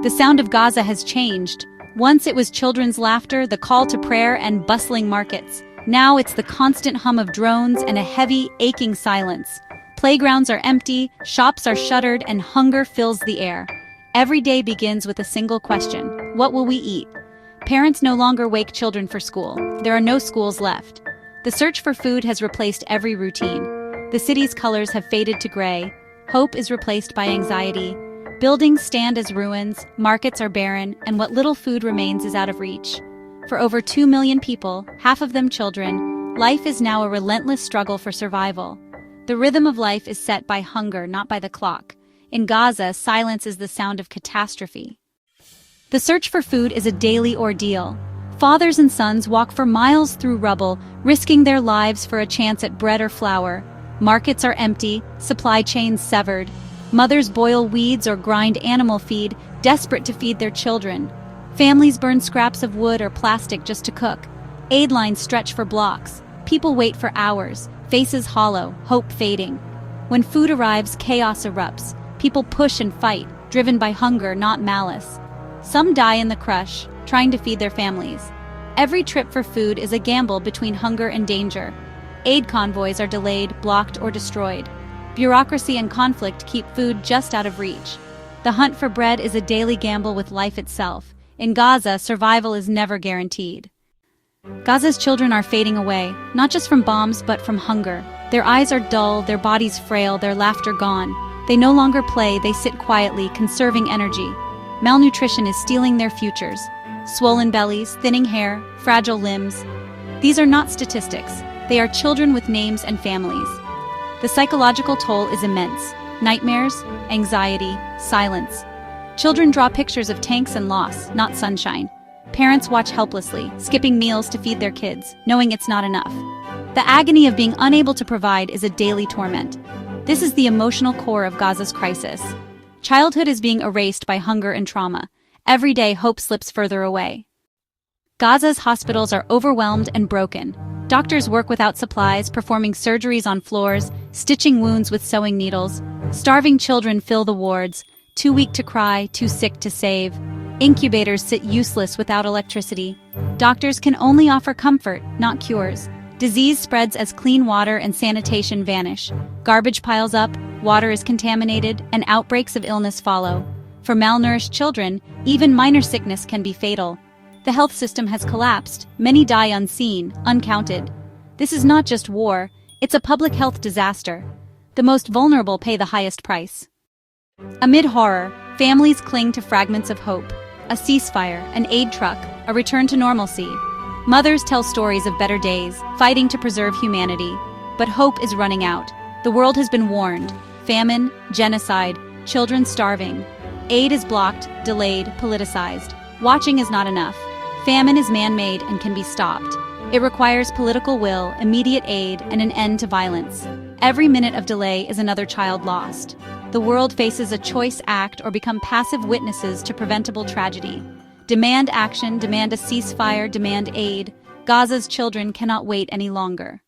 The sound of Gaza has changed. Once it was children's laughter, the call to prayer, and bustling markets. Now it's the constant hum of drones and a heavy, aching silence. Playgrounds are empty, shops are shuttered, and hunger fills the air. Every day begins with a single question: what will we eat? Parents no longer wake children for school. There are no schools left. The search for food has replaced every routine. The city's colors have faded to gray. Hope is replaced by anxiety. Buildings stand as ruins, markets are barren, and what little food remains is out of reach. For over 2 million people, half of them children, life is now a relentless struggle for survival. The rhythm of life is set by hunger, not by the clock. In Gaza, silence is the sound of catastrophe. The search for food is a daily ordeal. Fathers and sons walk for miles through rubble, risking their lives for a chance at bread or flour. Markets are empty, supply chains severed. Mothers boil weeds or grind animal feed, desperate to feed their children. Families burn scraps of wood or plastic just to cook. Aid lines stretch for blocks. People wait for hours, faces hollow, hope fading. When food arrives, chaos erupts. People push and fight, driven by hunger, not malice. Some die in the crush, trying to feed their families. Every trip for food is a gamble between hunger and danger. Aid convoys are delayed, blocked, or destroyed. Bureaucracy and conflict keep food just out of reach. The hunt for bread is a daily gamble with life itself. In Gaza, survival is never guaranteed. Gaza's children are fading away, not just from bombs, but from hunger. Their eyes are dull, their bodies frail, their laughter gone. They no longer play, they sit quietly, conserving energy. Malnutrition is stealing their futures. Swollen bellies, thinning hair, fragile limbs. These are not statistics. They are children with names and families. The psychological toll is immense. Nightmares, anxiety, silence. Children draw pictures of tanks and loss, not sunshine. Parents watch helplessly, skipping meals to feed their kids, knowing it's not enough. The agony of being unable to provide is a daily torment. This is the emotional core of Gaza's crisis. Childhood is being erased by hunger and trauma. Every day, hope slips further away. Gaza's hospitals are overwhelmed and broken. Doctors work without supplies, performing surgeries on floors, stitching wounds with sewing needles. Starving children fill the wards, too weak to cry, too sick to save. Incubators sit useless without electricity. Doctors can only offer comfort, not cures. Disease spreads as clean water and sanitation vanish. Garbage piles up, water is contaminated, and outbreaks of illness follow. For malnourished children, even minor sickness can be fatal. The health system has collapsed. Many die unseen, uncounted. This is not just war, it's a public health disaster. The most vulnerable pay the highest price. Amid horror, families cling to fragments of hope. A ceasefire, an aid truck, a return to normalcy. Mothers tell stories of better days, fighting to preserve humanity. But hope is running out. The world has been warned. Famine, genocide, children starving. Aid is blocked, delayed, politicized. Watching is not enough. Famine is man-made and can be stopped. It requires political will, immediate aid, and an end to violence. Every minute of delay is another child lost. The world faces a choice: act or become passive witnesses to preventable tragedy. Demand action, demand a ceasefire, demand aid. Gaza's children cannot wait any longer.